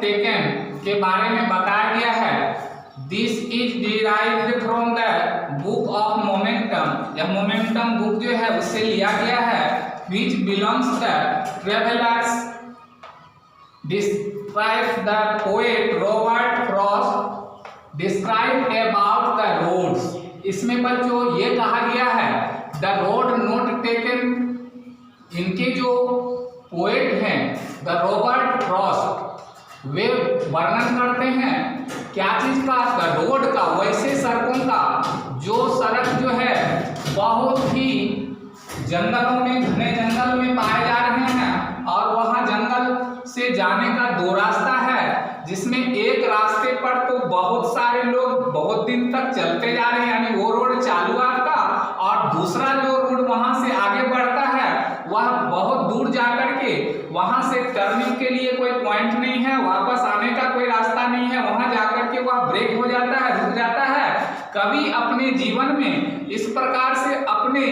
Taken के बारे में बताया गया है। This is derived from the book of momentum. यह मोमेंटम बुक जो है उससे लिया गया है। Which belongs the travellers describe the poet Robert Frost describe about the roads. इसमें बच्चों ये कहा गया है द रोड नोट टेकन। इनके जो पोएट हैं द रॉबर्ट फ्रॉस्ट, वे वर्णन करते हैं क्या चीज का, द रोड का, वैसे सड़कों का जो सड़क जो है बहुत ही जंगलों में, घने जंगल में पाए जा रहे हैं और वहां जंगल से जाने का दो रास्ता है, जिसमें एक रास्ते पर तो बहुत सारे लोग बहुत दिन तक चलते जा रहे हैं, यानी वो रोड चालू आपका, और दूसरा जो रोड वहां से आगे बढ़ता है वह बहुत दूर जाकर के वहां से टर्निंग के लिए कोई पॉइंट नहीं है, वापस आने का कोई रास्ता नहीं है, वहां जाकर के वह ब्रेक हो जाता है, रुक जाता है। कभी अपने जीवन में इस प्रकार से अपने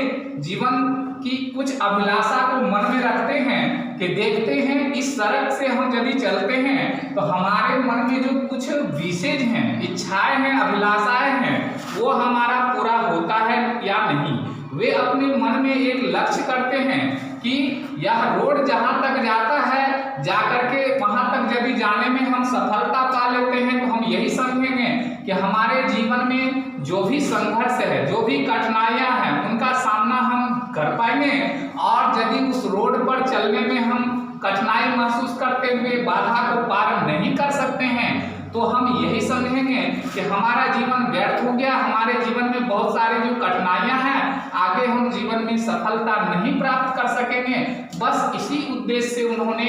जीवन की कुछ अभिलाषा को मन में रखते हैं कि देखते हैं इस सड़क से हम यदि चलते हैं तो हमारे मन में जो कुछ विशेष हैं, इच्छाएं हैं, अभिलाषाएं हैं, वो हमारा पूरा होता है या नहीं। वे अपने मन में एक लक्ष्य करते हैं कि यह रोड जहां तक जाता है, जाकर के वहां तक यदि जाने में हम सफलता पा लेते हैं तो हम यही समझेंगे कि हमारे जीवन में जो भी संघर्ष है, जो भी कठिनाइयां हैं, उनका सामना हम कर पाएंगे। और यदि उस रोड पर चलने में हम कठिनाई महसूस करते हुए बाधा को पार नहीं कर सकते हैं तो हम यही समझेंगे कि हमारा जीवन व्यर्थ हो गया, हमारे जीवन में बहुत सारी जो कठिनाइयां हैं, आगे हम जीवन में सफलता नहीं प्राप्त कर सकेंगे। बस इसी उद्देश्य से उन्होंने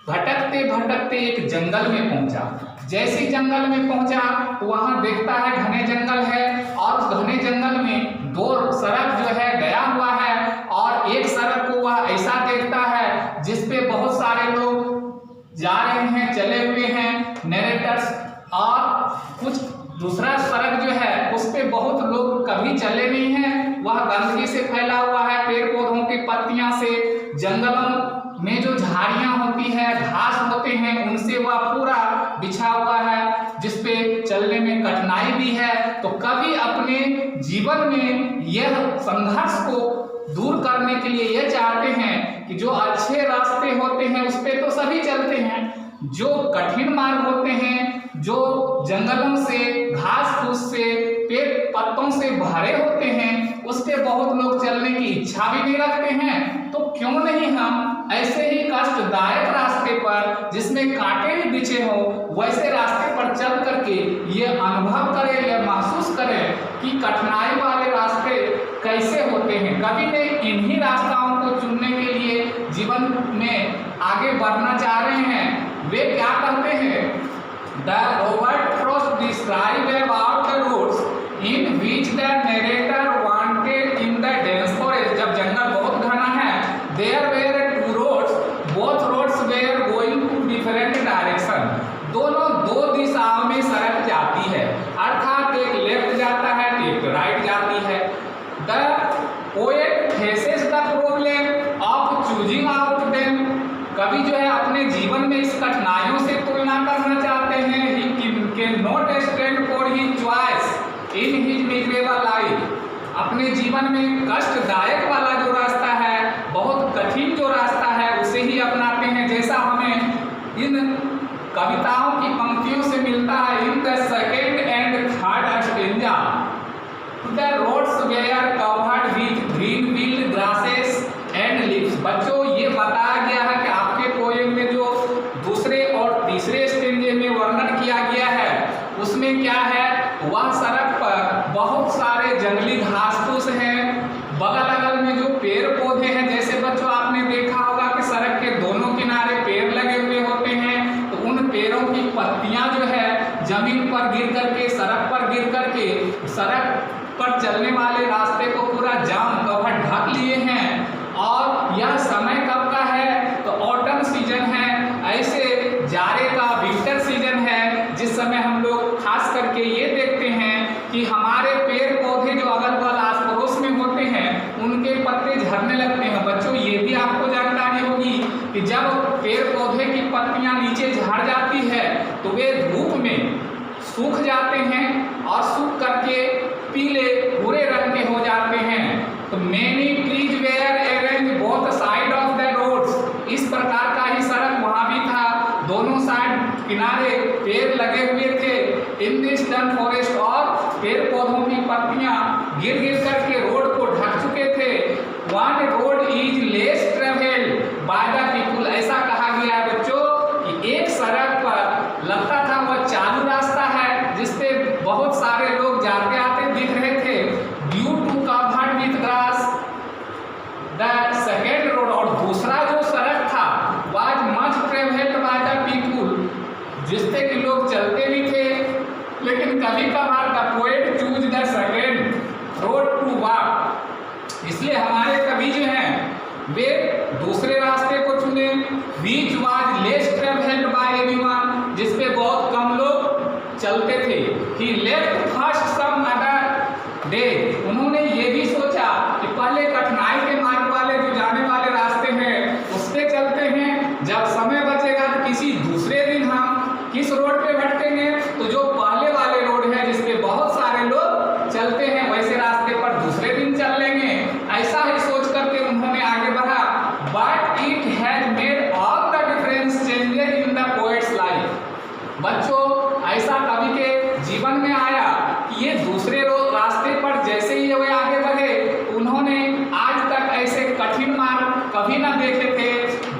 भटकते भटकते एक जंगल में पहुंचा। जैसे जंगल में पहुंचा तो वहां देखता है घने जंगल है और उस घने जंगल में दो सड़क जो है गया हुआ है और एक सड़क को वह ऐसा देखता है जिसपे बहुत सारे लोग जा रहे हैं, चले हुए हैं नरेटर्स, और कुछ दूसरा सड़क जो है उस पे बहुत लोग कभी चले नहीं हैं, वह गंदगी से फैला हुआ है, पेड़ पौधों की पत्तियां से, जंगलों में जो झाड़ियां होती है, घास होते हैं, उनसे वह पूरा बिछा हुआ है, जिसपे चलने में कठिनाई भी है। तो कभी अपने जीवन में यह संघर्ष को दूर करने के लिए यह चाहते हैं कि जो अच्छे रास्ते होते हैं उस पे तो सभी चलते हैं, जो कठिन मार्ग होते हैं, जो जंगलों से, घास फूस से, पेड़ पत्तों से भरे होते हैं, उस पे बहुत लोग चलने की इच्छा भी नहीं रखते हैं। तो क्यों नहीं हम ऐसे ही कष्टदायक रास्ते पर, जिसमें कांटे भी बिछे हो, वैसे रास्ते पर चल करके ये अनुभव करें, यह महसूस करें कि कठिनाई वाले रास्ते कैसे होते हैं। कभी नहीं इन्हीं रास्ताओं को चुनने के लिए जीवन में आगे बढ़ना चाह रहे हैं। वे क्या कहते हैं, the Robert Frost describe about the roads in which the narrator wanted in the dense forest. जब जंगल बहुत घना है, there were two roads, both roads were going to different direction. दोनों दो दिशाओं में सड़क जाती है, अर्थात एक लेफ्ट जाता है, एक राइट जाती है। The poet faces the problem of choosing out them. कभी जो है अपने जीवन में इस कठिनाइयों से तुलना करना चाहते हैं। He can not stand for his choice in his miserable life. अपने जीवन में कष्टदायक वाला जो रास्ता है, बहुत कठिन जो रास्ता है, उसे ही अपनाते हैं, जैसा हमें इन कविताओं की पंक्तियों से मिलता है। In the second and third stanza the roads were covered with green field grasses and leaves. बच्चों ये बताया गया है कि आपके पोएम में जो दूसरे और तीसरे स्टेंजे में वर्णन किया गया है उसमें क्या है, वह सड़क पर बहुत सारे जंगली घास फूस हैं, बगल अगल में जो पेड़ पौधे हैं, जैसे बच्चों आपने देखा होगा कि सड़क के दोनों किनारे पेड़ लगे हुए होते हैं, तो उन पेड़ों की पत्तियां जो है जमीन पर गिर करके, सड़क पर गिर करके सड़क पर चलने वाले रास्ते को पूरा जाम कवर ढक लिए हैं। और यह समय कब का है, तो ऑटम सीजन है, ऐसे जाड़े का विंटर सीजन है, जिस समय हम लोग खास करके ये देखते हैं कि हमारे पेड़ पौधे जो अगल बगल आस पड़ोस में होते हैं उनके पत्ते झड़ने लगते हैं। बच्चों ये भी आपको जानकारी होगी कि जब पेड़ पौधे की पत्तियां नीचे झड़ जाती सूख जाते हैं और सूख करके पीले भूरे रंग के हो जाते हैं। तो many trees were arrange both side of the roads, इस प्रकार का ही सड़क वहां भी था, दोनों साइड किनारे पेड़ लगे हुए थे। इन दिस डन फॉरेस्ट, और पेड़ पौधों की पत्तियां गिर गिर करके रोड को ढक चुके थे। One road is less travelled by the people, ऐसा कहा गया है बच्चों कि एक सड़क पर लगता था वह चालू रास्ता है जिसपे बहुत सारे लोग जाते आते दिख रहे थे। Due to covered with grass the second road, और दूसरा जो सड़क था was much travelled by the people, जिससे कि लोग चलते भी थे, लेकिन कभी कभार the poet choose the second road to walk, इसलिए हमारे कवि जो हैं वे दूसरे रास्ते को चुने। Which was less travelled by anyone, जिसपे बहुत कम लोग चलते थे। He left first some other day, उन्होंने ये भी सोचा कि पहले कठिनाई के मार्ग वाले जो जाने वाले रास्ते हैं उस पे चलते हैं, जब समय बचेगा तो किसी दूसरे दिन हम किस रोड पे भटकेंगे, तो जो पहले वाले रोड है जिसपे बहुत सारे लोग चलते हैं वैसे रास्ते पर दूसरे दिन चल लेंगे। ऐसा ही सोच करके उन्होंने आगे बढ़ा। But it has made all the difference changes in the poets life, बच्चों ऐसा कवि के जीवन में आया कि ये दूसरे रास्ते पर जैसे ही वे आगे बढ़े, उन्होंने आज तक ऐसे कठिन मार्ग कभी ना देखे थे।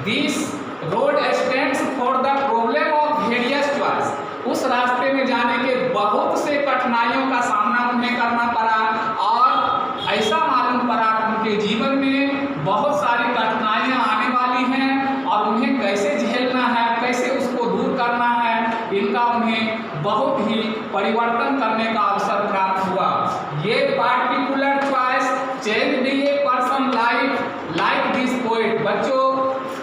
This road stands for the problem of various choice, उस रास्ते में जाने के बहुत से कठिनाइयों का सामना उन्हें करना पड़ा, और ऐसा मालूम पड़ा उनके जीवन में बहुत सारी कठिनाइयां आने वाली हैं और उन्हें कैसे झेलना है, कैसे उसको दूर करना है, इनका उन्हें बहुत ही परिवर्तन करने का अवसर प्राप्त हुआ। ये particular choice changed a person like this poet, बच्चों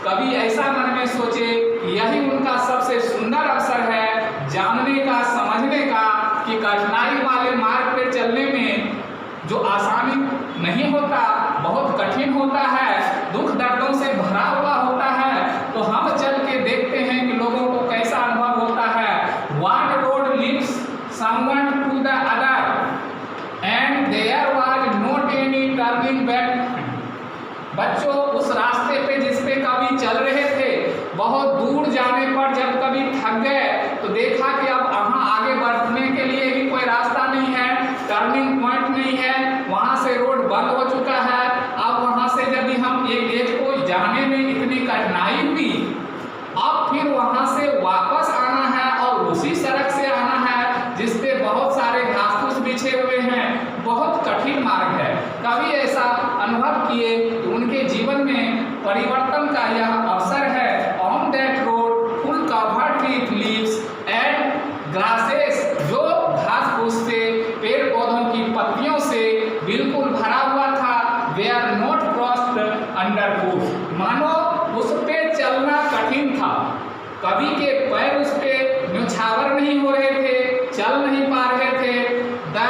कभी ऐसा मन में सोचे यही उनका सबसे सुंदर अवसर है जानने का, समझने का कि कठिनाई वाले मार्ग पे चलने में जो आसानी नहीं होता, बहुत कठिन होता है, दुख दर्दों से भरा हुआ होता है, तो हम चल के देखते हैं कि लोगों को कैसा अनुभव होता है। One road leads someone to the other end there was not any turning back, बच्चों उस रास्ते पे जिस पे कभी चल रहे थे, बहुत दूर जाने पर जब कभी थक गए तो देखा कि अब वहाँ आगे बढ़ने के लिए भी कोई रास्ता नहीं है, टर्निंग पॉइंट नहीं है, वहाँ से रोड बंद हो चुका है। अब वहाँ से यदि हम एक देश को जाने में इतनी कठिनाई हुई, अब फिर वहाँ से वापस आना है और उसी सड़क से आना है जिसपे बहुत सारे घास फूस बिछे हुए हैं, बहुत कठिन मार्ग है। कभी ऐसा अनुभव किए कि उनके जीवन में परिवर्तन का यह अवसर है। On that road full covered with leaves and grasses, जो घास फूस से, पेड़ पौधों की पत्तियों से बिल्कुल भरा हुआ था। वे आर नॉट क्रॉस्ड अंडर फूट, मानो उस पे चलना कठिन था, कभी के पैर उस पे न्यौछावर नहीं हो रहे थे, चल नहीं पा रहे थे। The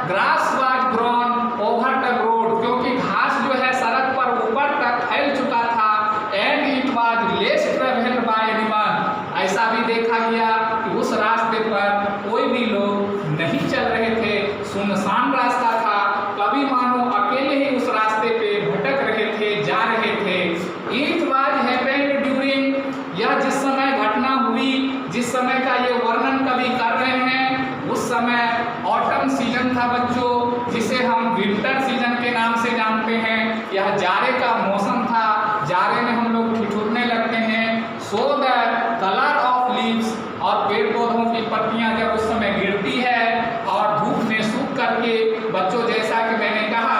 grass was grown over the road, क्योंकि घास जो है सड़क पर ऊपर तक फैल चुका था। And it was less travelled by anyone, ऐसा भी देखा गया कि उस रास्ते पर कोई भी लोग नहीं चल रहे थे, सुनसान रास्ता था, कभी मानो अकेले ही उस रास्ते पे भटक रहे थे, जा रहे थे। इट वाज हैपेंड ड्यूरिंग, यह जिस समय घटना हुई, जिस समय का ये वर्णन कभी कर रहे हैं, उस समय ऑटम सीजन था बच्चों, जिसे हम विंटर सीजन के नाम से जानते हैं। यह जाड़े का मौसम था, जाड़े में हम लोग ठिठुरने लगते हैं। So the colour of leaves, और पेड़ पौधों की पत्तियां जब उस समय गिरती है और धूप में सूख करके बच्चों जैसा कि मैंने कहा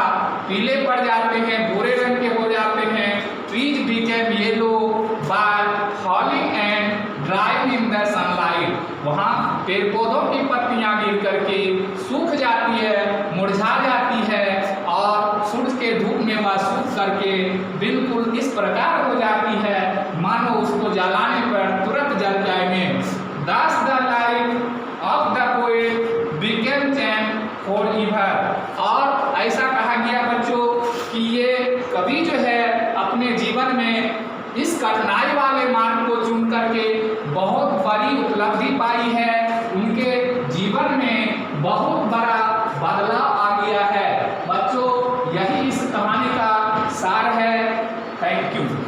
पीले पड़ जाते हैं, भूरे रंग के हो जाते हैं। Trees became yellow by falling and drying in the sunlight, वहाँ पेड़ पौधों की पत्तियां गिर करके सूख जाती है, मुरझा जाती है और सूरज के धूप में वह सूख करके बिल्कुल इस प्रकार हो जाती है मानो उसको जलाने पर तुरंत जल जाएंगे। Thus the life of the poet became changed forever, और ऐसा कहा गया बच्चों कि ये कवि जो है अपने जीवन में इस कठिनाई वाले मार्ग को चुन करके बहुत बड़ी उपलब्धि पाई है। उनके जीवन बहुत बड़ा बदलाव आ गया है। बच्चों, यही इस कहानी का सार है। Thank you.